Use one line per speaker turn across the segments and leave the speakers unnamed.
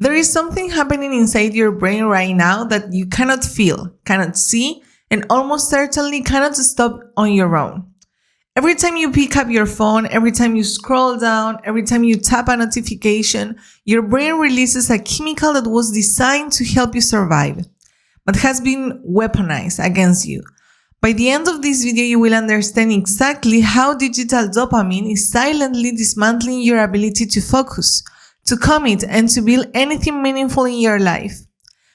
There is something happening inside your brain right now that you cannot feel, cannot see, and almost certainly cannot stop on your own. Every time you pick up your phone, every time you scroll down, every time you tap a notification, your brain releases a chemical that was designed to help you survive, but has been weaponized against you. By the end of this video, you will understand exactly how digital dopamine is silently dismantling your ability to focus, to commit, and to build anything meaningful in your life.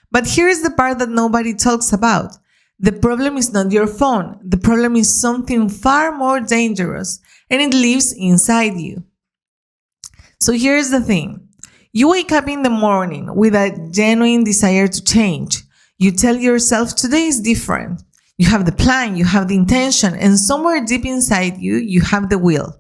But here is the part that nobody talks about. The problem is not your phone. The problem is something far more dangerous, and it lives inside you. So here's the thing. You wake up in the morning with a genuine desire to change. You tell yourself today is different. You have the plan, you have the intention, and somewhere deep inside you, you have the will.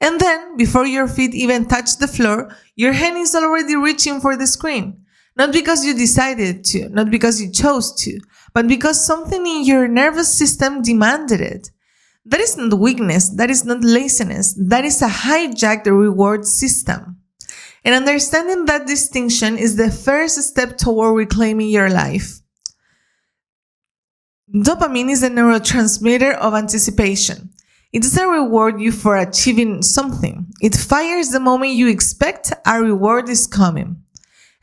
And then, before your feet even touch the floor, your hand is already reaching for the screen. Not because you decided to, not because you chose to, but because something in your nervous system demanded it. That is not weakness, that is not laziness, that is a hijacked reward system. And understanding that distinction is the first step toward reclaiming your life. Dopamine is a neurotransmitter of anticipation. It doesn't reward you for achieving something. It fires the moment you expect a reward is coming.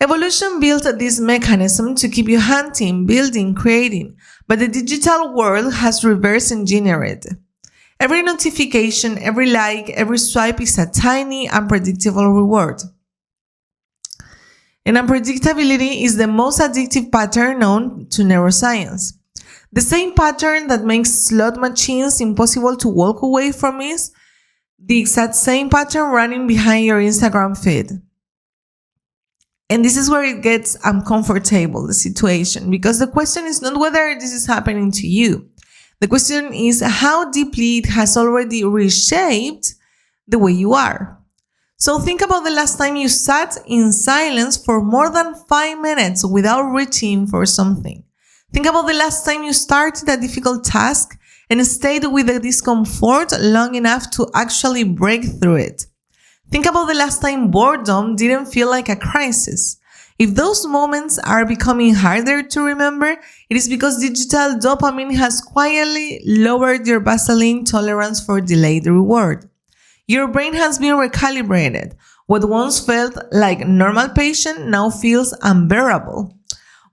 Evolution built this mechanism to keep you hunting, building, creating, but the digital world has reverse engineered it. Every notification, every like, every swipe is a tiny, unpredictable reward. And unpredictability is the most addictive pattern known to neuroscience. The same pattern that makes slot machines impossible to walk away from is the exact same pattern running behind your Instagram feed. And this is where it gets uncomfortable, the situation, because the question is not whether this is happening to you. The question is how deeply it has already reshaped the way you are. So think about the last time you sat in silence for more than 5 minutes without reaching for something. Think about the last time you started a difficult task and stayed with the discomfort long enough to actually break through it. Think about the last time boredom didn't feel like a crisis. If those moments are becoming harder to remember, it is because digital dopamine has quietly lowered your baseline tolerance for delayed reward. Your brain has been recalibrated. What once felt like normal patient now feels unbearable.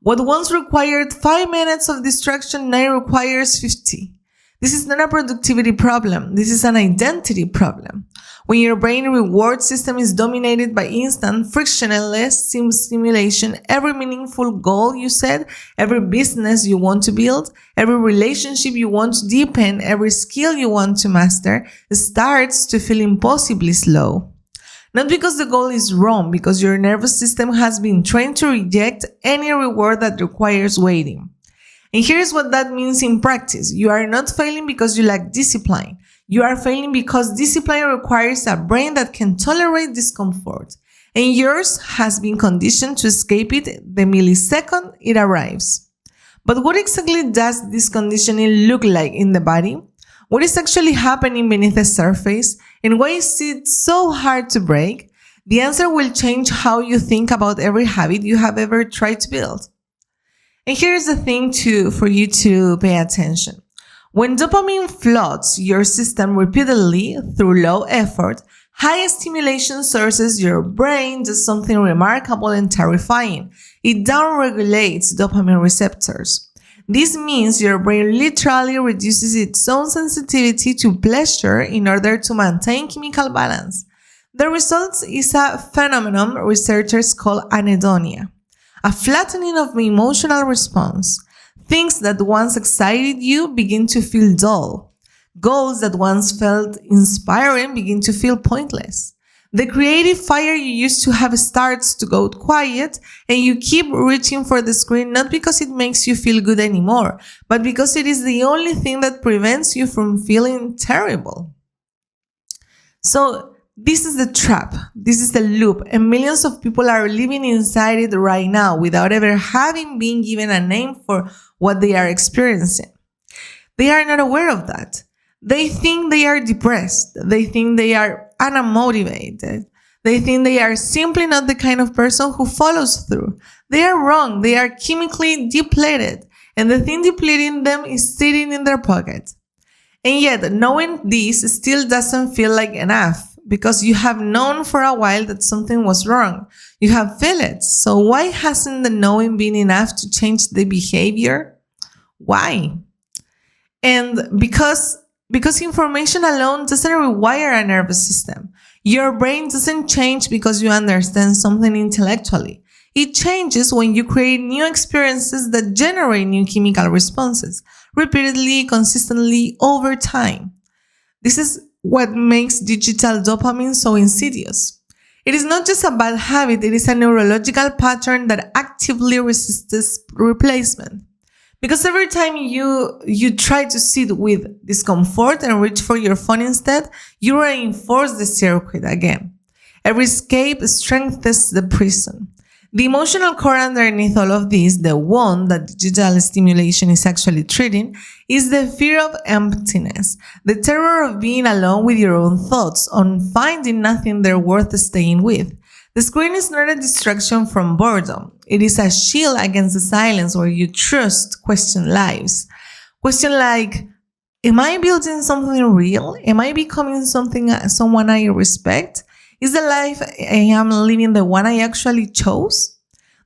What once required 5 minutes of distraction now requires 50. This is not a productivity problem. This is an identity problem. When your brain reward system is dominated by instant, frictionless stimulation, every meaningful goal you set, every business you want to build, every relationship you want to deepen, every skill you want to master starts to feel impossibly slow. Not because the goal is wrong, because your nervous system has been trained to reject any reward that requires waiting. And here's what that means in practice. You are not failing because you lack discipline. You are failing because discipline requires a brain that can tolerate discomfort. And yours has been conditioned to escape it the millisecond it arrives. But what exactly does this conditioning look like in the body? What is actually happening beneath the surface? And why is it so hard to break? The answer will change how you think about every habit you have ever tried to build. And here's the thing for you to pay attention. When dopamine floods your system repeatedly through low effort, high stimulation sources, your brain does something remarkable and terrifying. It downregulates dopamine receptors. This means your brain literally reduces its own sensitivity to pleasure in order to maintain chemical balance. The result is a phenomenon researchers call anhedonia, a flattening of the emotional response. Things that once excited you begin to feel dull. Goals that once felt inspiring begin to feel pointless. The creative fire you used to have starts to go quiet, and you keep reaching for the screen not because it makes you feel good anymore, but because it is the only thing that prevents you from feeling terrible. So this is the trap. This is the loop, and millions of people are living inside it right now without ever having been given a name for what they are experiencing. They are not aware of that. They think they are depressed. They think they are unmotivated. They think they are simply not the kind of person who follows through. They are wrong. They are chemically depleted, and the thing depleting them is sitting in their pocket. And yet, knowing this still doesn't feel like enough, because you have known for a while that something was wrong. You have felt it. So why hasn't the knowing been enough to change the behavior? Why? And because information alone doesn't rewire a nervous system. Your brain doesn't change because you understand something intellectually. It changes when you create new experiences that generate new chemical responses, repeatedly, consistently, over time. This is what makes digital dopamine so insidious. It is not just a bad habit, it is a neurological pattern that actively resists replacement. Because every time you try to sit with discomfort and reach for your phone instead, you reinforce the circuit again. Every escape strengthens the prison. The emotional core underneath all of this, the one that digital stimulation is actually treating, is the fear of emptiness, the terror of being alone with your own thoughts, on finding nothing there worth staying with. The screen is not a distraction from boredom. It is a shield against the silence where you trust question lives. Question like, am I building something real? Am I becoming someone I respect? Is the life I am living the one I actually chose?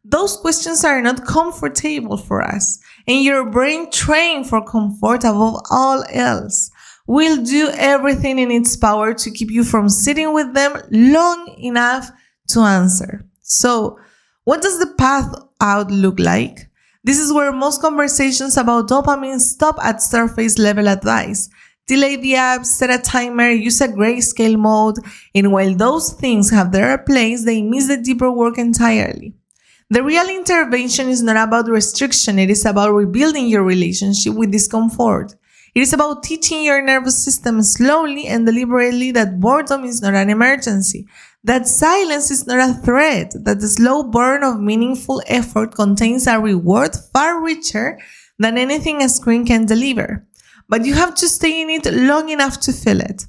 Those questions are not comfortable for us, and your brain, trained for comfort above all else, will do everything in its power to keep you from sitting with them long enough to answer. So, what does the path out look like? This is where most conversations about dopamine stop at surface level advice. Delay the app, set a timer, use a grayscale mode, and while those things have their place, they miss the deeper work entirely. The real intervention is not about restriction, it is about rebuilding your relationship with discomfort. It is about teaching your nervous system slowly and deliberately that boredom is not an emergency, that silence is not a threat, that the slow burn of meaningful effort contains a reward far richer than anything a screen can deliver. But you have to stay in it long enough to feel it.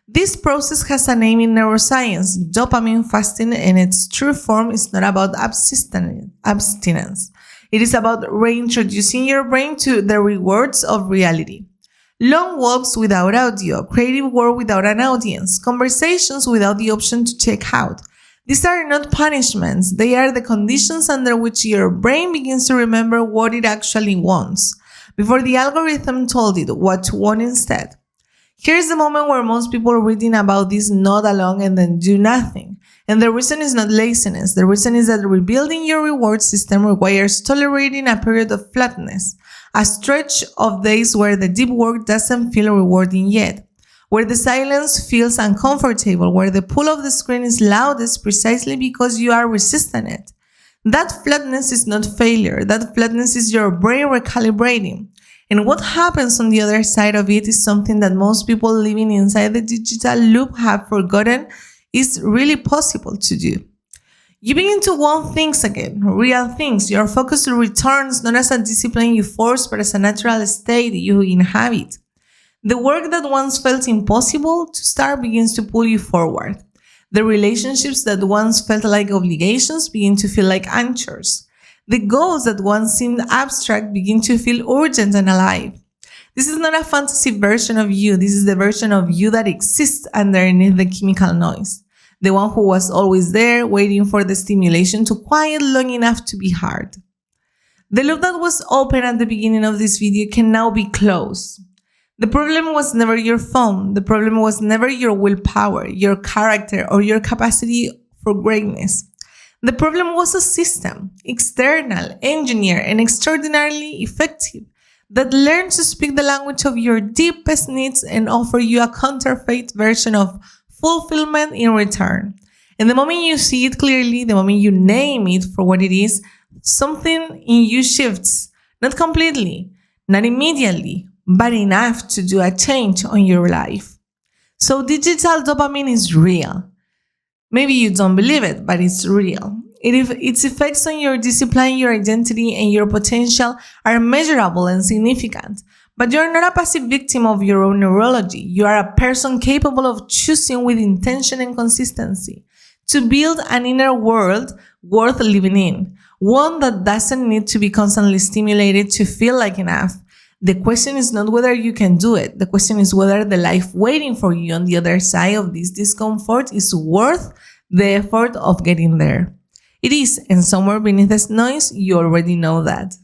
This process has a name in neuroscience. Dopamine fasting in its true form is not about abstinence. It is about reintroducing your brain to the rewards of reality. Long walks without audio, creative work without an audience, conversations without the option to check out. These are not punishments, they are the conditions under which your brain begins to remember what it actually wants, before the algorithm told it what to want instead. Here's the moment where most people reading about this nod along and then do nothing. And the reason is not laziness, the reason is that rebuilding your reward system requires tolerating a period of flatness. A stretch of days where the deep work doesn't feel rewarding yet, where the silence feels uncomfortable, where the pull of the screen is loudest precisely because you are resisting it. That flatness is not failure. That flatness is your brain recalibrating. And what happens on the other side of it is something that most people living inside the digital loop have forgotten is really possible to do. You begin to want things again, real things. Your focus returns not as a discipline you force, but as a natural state you inhabit. The work that once felt impossible to start begins to pull you forward. The relationships that once felt like obligations begin to feel like anchors. The goals that once seemed abstract begin to feel urgent and alive. This is not a fantasy version of you. This is the version of you that exists underneath the chemical noise. The one who was always there, waiting for the stimulation to quiet long enough to be hard. The loop that was open at the beginning of this video can now be closed. The problem was never your phone. The problem was never your willpower, your character, or your capacity for greatness. The problem was a system, external, engineered, and extraordinarily effective, that learned to speak the language of your deepest needs and offer you a counterfeit version of fulfillment in return. And the moment you see it clearly, the moment you name it for what it is, something in you shifts. Not completely, not immediately, but enough to do a change on your life. So digital dopamine is real. Maybe you don't believe it, but it's real. Its effects on your discipline, your identity, and your potential are measurable and significant. But you're not a passive victim of your own neurology. You are a person capable of choosing with intention and consistency, to build an inner world worth living in, one that doesn't need to be constantly stimulated to feel like enough. The question is not whether you can do it. The question is whether the life waiting for you on the other side of this discomfort is worth the effort of getting there. It is, and somewhere beneath this noise, you already know that.